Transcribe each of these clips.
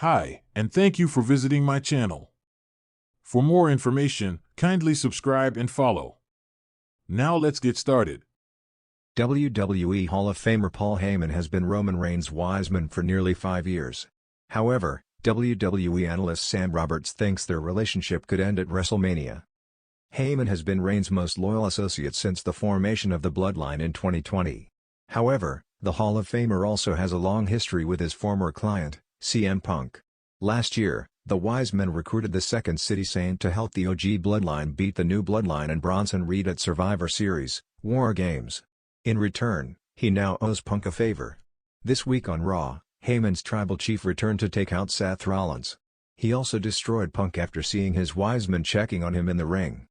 Hi, and thank you for visiting my channel. For more information, kindly subscribe and follow. Now let's get started. WWE Hall of Famer Paul Heyman has been Roman Reigns' wise-man for nearly 5 years. However, WWE analyst Sam Roberts thinks their relationship could end at WrestleMania. Heyman has been Reigns' most loyal associate since the formation of the Bloodline in 2020. However, the Hall of Famer also has a long history with his former client, CM Punk. Last year, the Wise Men recruited the Second City Saint to help the OG Bloodline beat the new Bloodline and Bronson Reed at Survivor Series, War Games. In return, he now owes Punk a favor. This week on Raw, Heyman's tribal chief returned to take out Seth Rollins. He also destroyed Punk after seeing his wise men checking on him in the ring.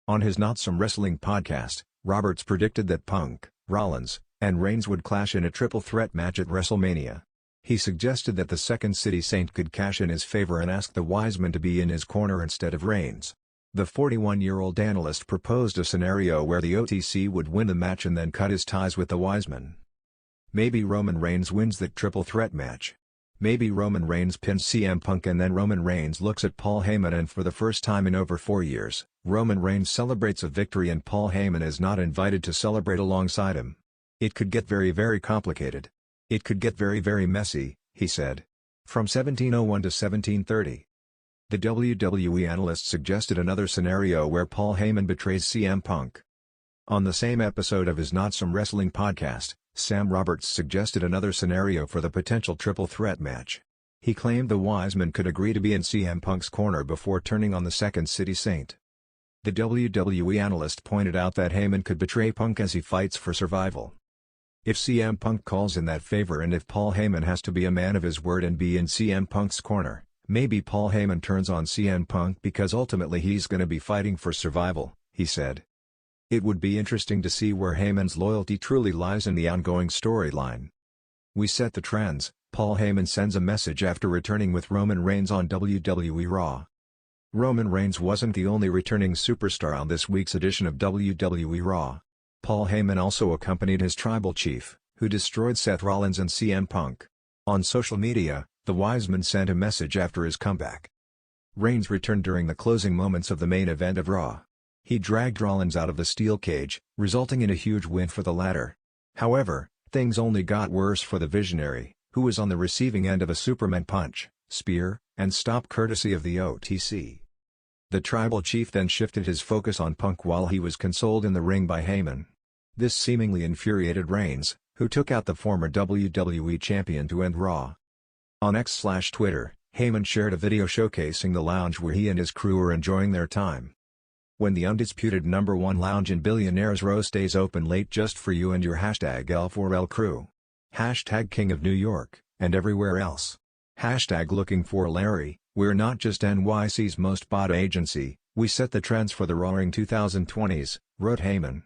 On his Not Some Wrestling podcast, Roberts predicted that Punk, Rollins, and Reigns would clash in a triple threat match at WrestleMania. He suggested that the Second City Saint could cash in his favor and ask the wise men to be in his corner instead of Reigns. The 41-year-old analyst proposed a scenario where the OTC would win the match and then cut his ties with the wise men. Maybe Roman Reigns wins that triple threat match. Maybe Roman Reigns pins CM Punk and then Roman Reigns looks at Paul Heyman and for the first time in over 4 years, Roman Reigns celebrates a victory and Paul Heyman is not invited to celebrate alongside him. It could get very complicated. It could get very messy, he said. From 1701 to 1730. The WWE analyst suggested another scenario where Paul Heyman betrays CM Punk. On the same episode of his Not Some Wrestling podcast, Sam Roberts suggested another scenario for the potential triple threat match. He claimed the wise men could agree to be in CM Punk's corner before turning on the Second City Saint. The WWE analyst pointed out that Heyman could betray Punk as he fights for survival. If CM Punk calls in that favor and if Paul Heyman has to be a man of his word and be in CM Punk's corner, maybe Paul Heyman turns on CM Punk because ultimately he's gonna be fighting for survival, he said. It would be interesting to see where Heyman's loyalty truly lies in the ongoing storyline. We set the trends, Paul Heyman sends a message after returning with Roman Reigns on WWE Raw. Roman Reigns wasn't the only returning superstar on this week's edition of WWE Raw. Paul Heyman also accompanied his tribal chief, who destroyed Seth Rollins and CM Punk. On social media, the wise man sent a message after his comeback. Reigns returned during the closing moments of the main event of Raw. He dragged Rollins out of the steel cage, resulting in a huge win for the latter. However, things only got worse for the Visionary, who was on the receiving end of a Superman punch, spear, and stop courtesy of the OTC. The tribal chief then shifted his focus on Punk while he was consoled in the ring by Heyman. This seemingly infuriated Reigns, who took out the former WWE champion to end Raw. On X/Twitter, Heyman shared a video showcasing the lounge where he and his crew were enjoying their time. When the undisputed #1 lounge in Billionaires Row stays open late just for you and your #L4L crew. #King of New York, and everywhere else. #Looking for Larry, we're not just NYC's most bought agency, we set the trends for the roaring 2020s, wrote Heyman.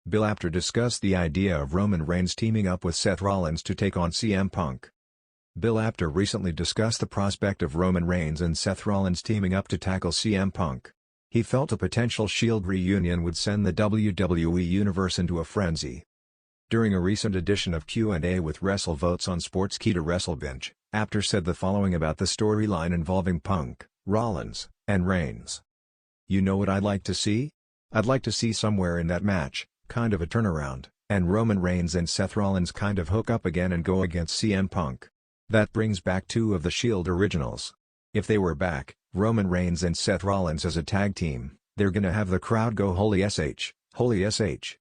Bill Apter discussed the idea of Roman Reigns teaming up with Seth Rollins to take on CM Punk. Bill Apter recently discussed the prospect of Roman Reigns and Seth Rollins teaming up to tackle CM Punk. He felt a potential Shield reunion would send the WWE Universe into a frenzy. During a recent edition of Q&A with WrestleVotes on Sportskeeda WrestleBinge, Apter said the following about the storyline involving Punk, Rollins, and Reigns. You know what I'd like to see? I'd like to see somewhere in that match, kind of a turnaround, and Roman Reigns and Seth Rollins kind of hook up again and go against CM Punk. That brings back 2 of the Shield originals. If they were back, Roman Reigns and Seth Rollins as a tag team, they're gonna have the crowd go holy sh, holy sh.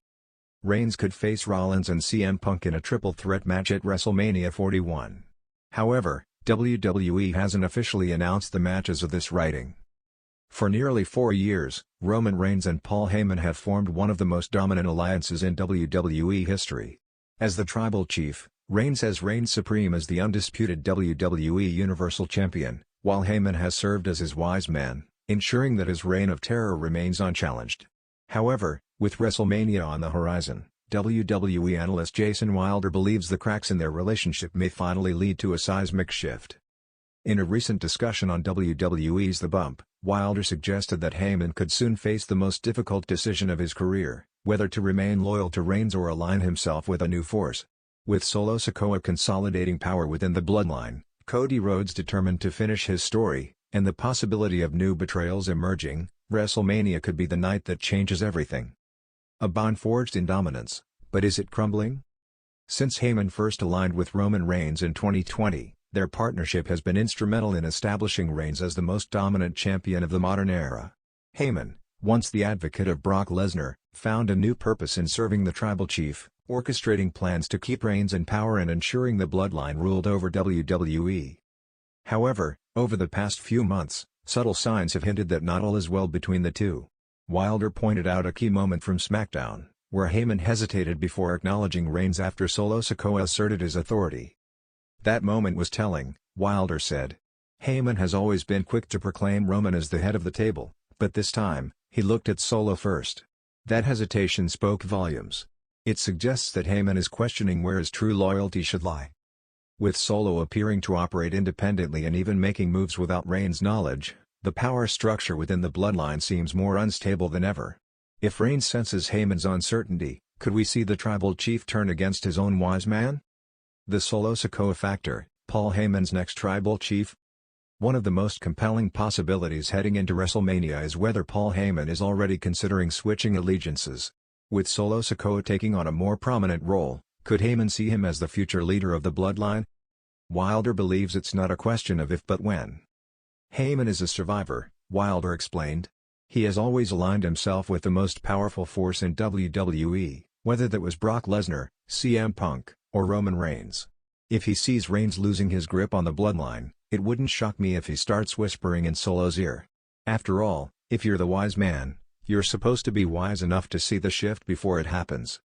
Reigns could face Rollins and CM Punk in a triple threat match at WrestleMania 41. However, WWE hasn't officially announced the matches of this writing. For nearly 4 years, Roman Reigns and Paul Heyman have formed one of the most dominant alliances in WWE history. As the tribal chief, Reigns has reigned supreme as the undisputed WWE Universal Champion, while Heyman has served as his wise man, ensuring that his reign of terror remains unchallenged. However, with WrestleMania on the horizon, WWE analyst Jason Wilder believes the cracks in their relationship may finally lead to a seismic shift. In a recent discussion on WWE's The Bump, Wilder suggested that Heyman could soon face the most difficult decision of his career, whether to remain loyal to Reigns or align himself with a new force. With Solo Sikoa consolidating power within the bloodline, Cody Rhodes determined to finish his story, and the possibility of new betrayals emerging, WrestleMania could be the night that changes everything. A bond forged in dominance, but is it crumbling? Since Heyman first aligned with Roman Reigns in 2020, their partnership has been instrumental in establishing Reigns as the most dominant champion of the modern era. Heyman, once the advocate of Brock Lesnar, found a new purpose in serving the tribal chief, orchestrating plans to keep Reigns in power and ensuring the bloodline ruled over WWE. However, over the past few months, subtle signs have hinted that not all is well between the two. Wilder pointed out a key moment from SmackDown, where Heyman hesitated before acknowledging Reigns after Solo Sikoa asserted his authority. That moment was telling, Wilder said. Heyman has always been quick to proclaim Roman as the head of the table, but this time, he looked at Solo first. That hesitation spoke volumes. It suggests that Heyman is questioning where his true loyalty should lie. With Solo appearing to operate independently and even making moves without Reigns' knowledge, the power structure within the bloodline seems more unstable than ever. If Reigns senses Heyman's uncertainty, could we see the tribal chief turn against his own wise man? The Solo Sikoa factor, Paul Heyman's next tribal chief? One of the most compelling possibilities heading into WrestleMania is whether Paul Heyman is already considering switching allegiances. With Solo Sikoa taking on a more prominent role, could Heyman see him as the future leader of the bloodline? Wilder believes it's not a question of if but when. Heyman is a survivor, Wilder explained. He has always aligned himself with the most powerful force in WWE, whether that was Brock Lesnar, CM Punk, or Roman Reigns. If he sees Reigns losing his grip on the bloodline, it wouldn't shock me if he starts whispering in Solo's ear. After all, if you're the wise man, you're supposed to be wise enough to see the shift before it happens.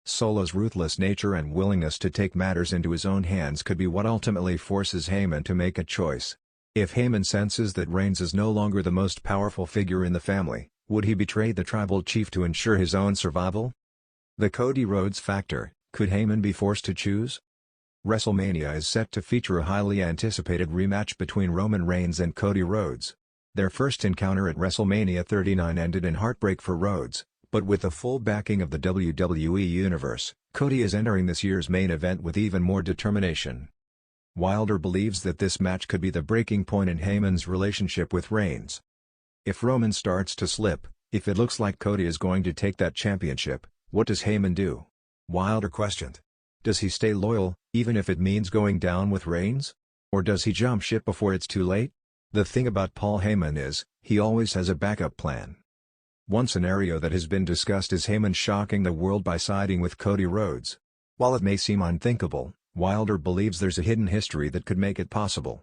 Solo's ruthless nature and willingness to take matters into his own hands could be what ultimately forces Heyman to make a choice. If Heyman senses that Reigns is no longer the most powerful figure in the family, would he betray the tribal chief to ensure his own survival? The Cody Rhodes factor, could Heyman be forced to choose? WrestleMania is set to feature a highly anticipated rematch between Roman Reigns and Cody Rhodes. Their first encounter at WrestleMania 39 ended in heartbreak for Rhodes, but with the full backing of the WWE Universe, Cody is entering this year's main event with even more determination. Wilder believes that this match could be the breaking point in Heyman's relationship with Reigns. If Roman starts to slip, if it looks like Cody is going to take that championship, what does Heyman do? Wilder questioned. Does he stay loyal, even if it means going down with Reigns? Or does he jump ship before it's too late? The thing about Paul Heyman is, he always has a backup plan. One scenario that has been discussed is Heyman shocking the world by siding with Cody Rhodes. While it may seem unthinkable, Wilder believes there's a hidden history that could make it possible.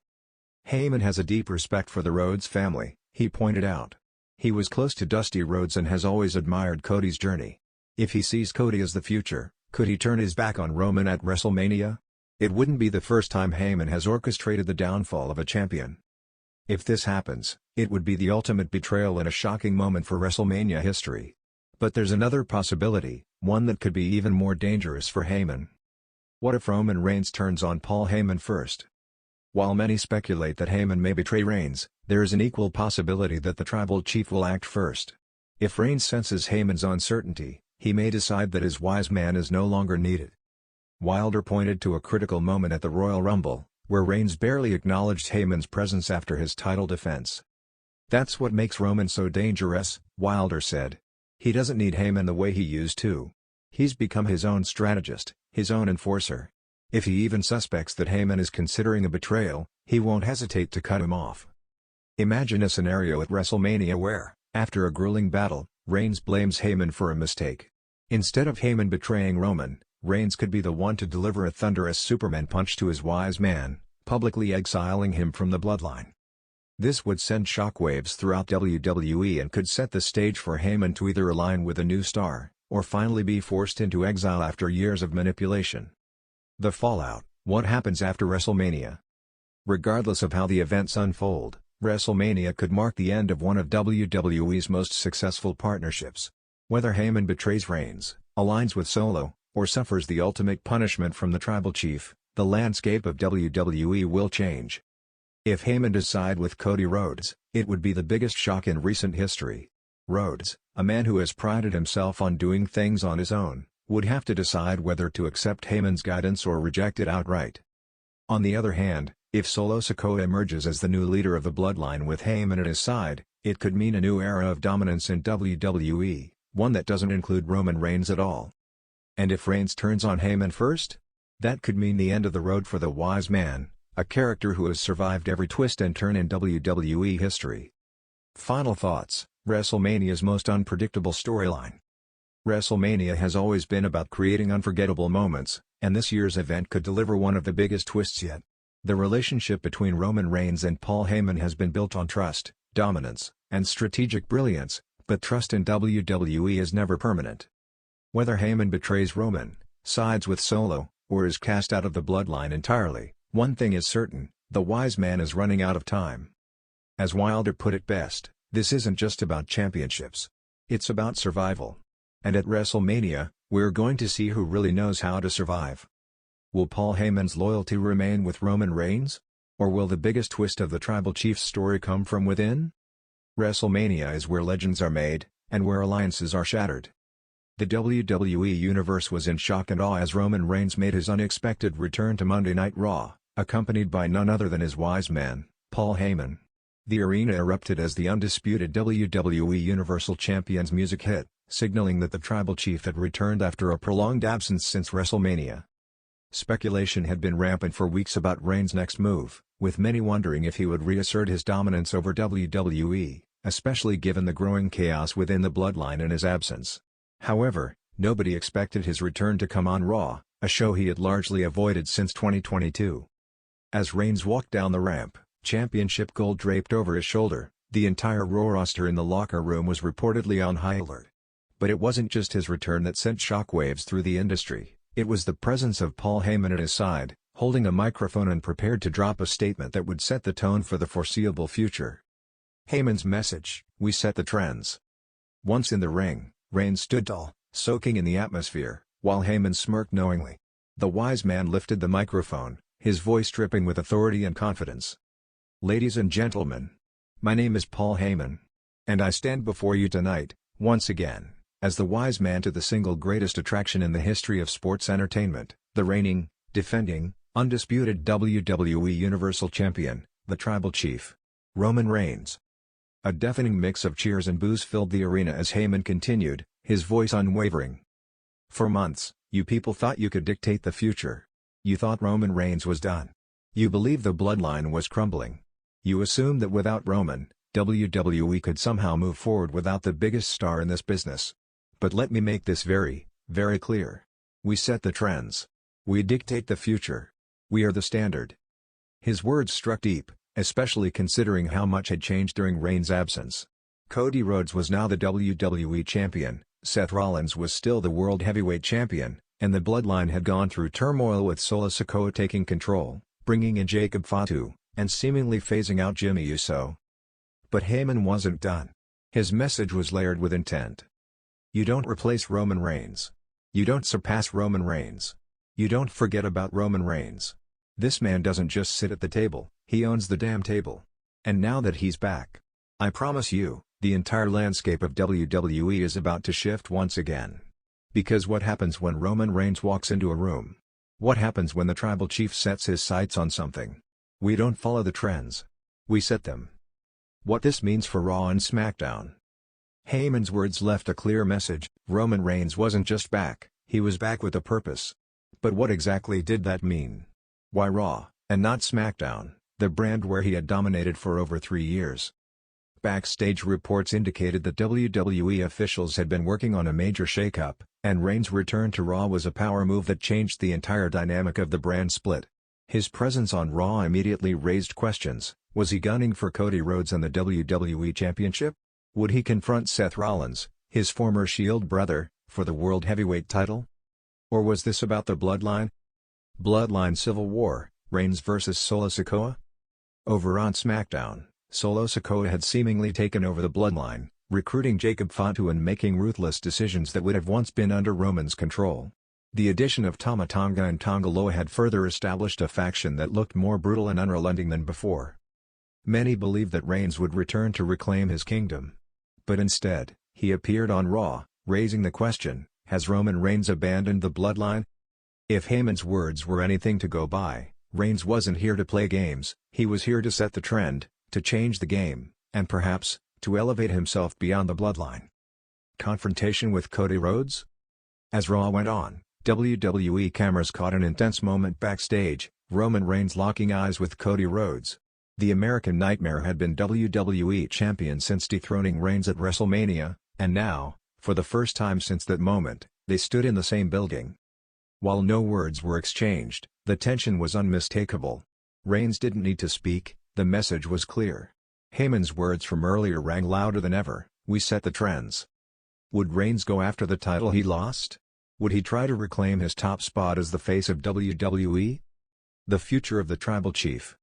Heyman has a deep respect for the Rhodes family, he pointed out. He was close to Dusty Rhodes and has always admired Cody's journey. If he sees Cody as the future, could he turn his back on Roman at WrestleMania? It wouldn't be the first time Heyman has orchestrated the downfall of a champion. If this happens, it would be the ultimate betrayal and a shocking moment for WrestleMania history. But there's another possibility, one that could be even more dangerous for Heyman. What if Roman Reigns turns on Paul Heyman first? While many speculate that Heyman may betray Reigns, there is an equal possibility that the tribal chief will act first. If Reigns senses Heyman's uncertainty, he may decide that his wise man is no longer needed. Wilder pointed to a critical moment at the Royal Rumble, where Reigns barely acknowledged Heyman's presence after his title defense. That's what makes Roman so dangerous, Wilder said. He doesn't need Heyman the way he used to. He's become his own strategist, his own enforcer. If he even suspects that Heyman is considering a betrayal, he won't hesitate to cut him off. Imagine a scenario at WrestleMania where, after a grueling battle, Reigns blames Heyman for a mistake. Instead of Heyman betraying Roman, Reigns could be the one to deliver a thunderous Superman punch to his wise man, publicly exiling him from the bloodline. This would send shockwaves throughout WWE and could set the stage for Heyman to either align with a new star, or finally be forced into exile after years of manipulation. The fallout, what happens after WrestleMania? Regardless of how the events unfold, WrestleMania could mark the end of one of WWE's most successful partnerships. Whether Heyman betrays Reigns, aligns with Solo, or suffers the ultimate punishment from the tribal chief, the landscape of WWE will change. If Heyman does side with Cody Rhodes, it would be the biggest shock in recent history. Rhodes, a man who has prided himself on doing things on his own, would have to decide whether to accept Heyman's guidance or reject it outright. On the other hand, If Solo Sikoa emerges as the new leader of the Bloodline with Heyman at his side, it could mean a new era of dominance in WWE, one that doesn't include Roman Reigns at all. And if Reigns turns on Heyman first? That could mean the end of the road for the Wise Man, a character who has survived every twist and turn in WWE history. Final thoughts: WrestleMania's most unpredictable storyline. WrestleMania has always been about creating unforgettable moments, and this year's event could deliver one of the biggest twists yet. The relationship between Roman Reigns and Paul Heyman has been built on trust, dominance, and strategic brilliance, but trust in WWE is never permanent. Whether Heyman betrays Roman, sides with Solo, or is cast out of the Bloodline entirely, one thing is certain: the Wise Man is running out of time. As Wilder put it best, this isn't just about championships. It's about survival. And at WrestleMania, we're going to see who really knows how to survive. Will Paul Heyman's loyalty remain with Roman Reigns? Or will the biggest twist of the Tribal Chief's story come from within? WrestleMania is where legends are made, and where alliances are shattered. The WWE Universe was in shock and awe as Roman Reigns made his unexpected return to Monday Night Raw, accompanied by none other than his wise man, Paul Heyman. The arena erupted as the undisputed WWE Universal Champion's music hit, signaling that the Tribal Chief had returned after a prolonged absence since WrestleMania. Speculation had been rampant for weeks about Reigns' next move, with many wondering if he would reassert his dominance over WWE, especially given the growing chaos within the Bloodline in his absence. However, nobody expected his return to come on Raw, a show he had largely avoided since 2022. As Reigns walked down the ramp, championship gold draped over his shoulder, the entire Raw roster in the locker room was reportedly on high alert. But it wasn't just his return that sent shockwaves through the industry. It was the presence of Paul Heyman at his side, holding a microphone and prepared to drop a statement that would set the tone for the foreseeable future. Heyman's message: "We set the trends." Once in the ring, Reigns stood tall, soaking in the atmosphere, while Heyman smirked knowingly. The wise man lifted the microphone, his voice dripping with authority and confidence. "Ladies and gentlemen, my name is Paul Heyman. And I stand before you tonight, once again, as the wise man to the single greatest attraction in the history of sports entertainment, the reigning, defending, undisputed WWE Universal Champion, the Tribal Chief, Roman Reigns." A deafening mix of cheers and boos filled the arena as Heyman continued, his voice unwavering. "For months, you people thought you could dictate the future. You thought Roman Reigns was done. You believed the Bloodline was crumbling. You assumed that without Roman, WWE could somehow move forward without the biggest star in this business. But let me make this very, very clear. We set the trends. We dictate the future. We are the standard." His words struck deep, especially considering how much had changed during Reigns' absence. Cody Rhodes was now the WWE Champion, Seth Rollins was still the World Heavyweight Champion, and the Bloodline had gone through turmoil with Solo Sikoa taking control, bringing in Jacob Fatu, and seemingly phasing out Jimmy Uso. But Heyman wasn't done. His message was layered with intent. You don't replace Roman Reigns. You don't surpass Roman Reigns. You don't forget about Roman Reigns. This man doesn't just sit at the table, he owns the damn table. And now that he's back, I promise you, the entire landscape of WWE is about to shift once again. Because what happens when Roman Reigns walks into a room? What happens when the Tribal Chief sets his sights on something? We don't follow the trends. We set them. What this means for Raw and SmackDown. Heyman's words left a clear message: Roman Reigns wasn't just back, he was back with a purpose. But what exactly did that mean? Why Raw, and not SmackDown, the brand where he had dominated for over 3 years? Backstage reports indicated that WWE officials had been working on a major shakeup, and Reigns' return to Raw was a power move that changed the entire dynamic of the brand split. His presence on Raw immediately raised questions. Was he gunning for Cody Rhodes and the WWE Championship? Would he confront Seth Rollins, his former Shield brother, for the World Heavyweight title? Or was this about the Bloodline? Bloodline Civil War, Reigns vs. Solo Sikoa? Over on SmackDown, Solo Sikoa had seemingly taken over the Bloodline, recruiting Jacob Fatu and making ruthless decisions that would have once been under Roman's control. The addition of Tama Tonga and Tonga Loa had further established a faction that looked more brutal and unrelenting than before. Many believed that Reigns would return to reclaim his kingdom. But instead, he appeared on Raw, raising the question, has Roman Reigns abandoned the Bloodline? If Heyman's words were anything to go by, Reigns wasn't here to play games, he was here to set the trend, to change the game, and perhaps, to elevate himself beyond the bloodline. Confrontation with Cody Rhodes? As Raw went on, WWE cameras caught an intense moment backstage, Roman Reigns locking eyes with Cody Rhodes. The American Nightmare had been WWE champion since dethroning Reigns at WrestleMania, and now, for the first time since that moment, they stood in the same building. While no words were exchanged, the tension was unmistakable. Reigns didn't need to speak, the message was clear. Heyman's words from earlier rang louder than ever, "We set the trends." Would Reigns go after the title he lost? Would he try to reclaim his top spot as the face of WWE? The future of the Tribal Chief.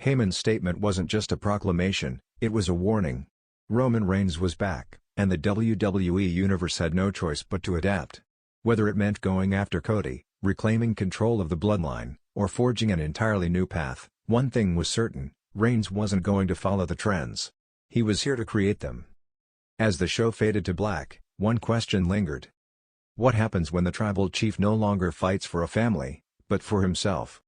Heyman's statement wasn't just a proclamation, it was a warning. Roman Reigns was back, and the WWE Universe had no choice but to adapt. Whether it meant going after Cody, reclaiming control of the bloodline, or forging an entirely new path, one thing was certain: Reigns wasn't going to follow the trends. He was here to create them. As the show faded to black, one question lingered. What happens when the Tribal Chief no longer fights for a family, but for himself?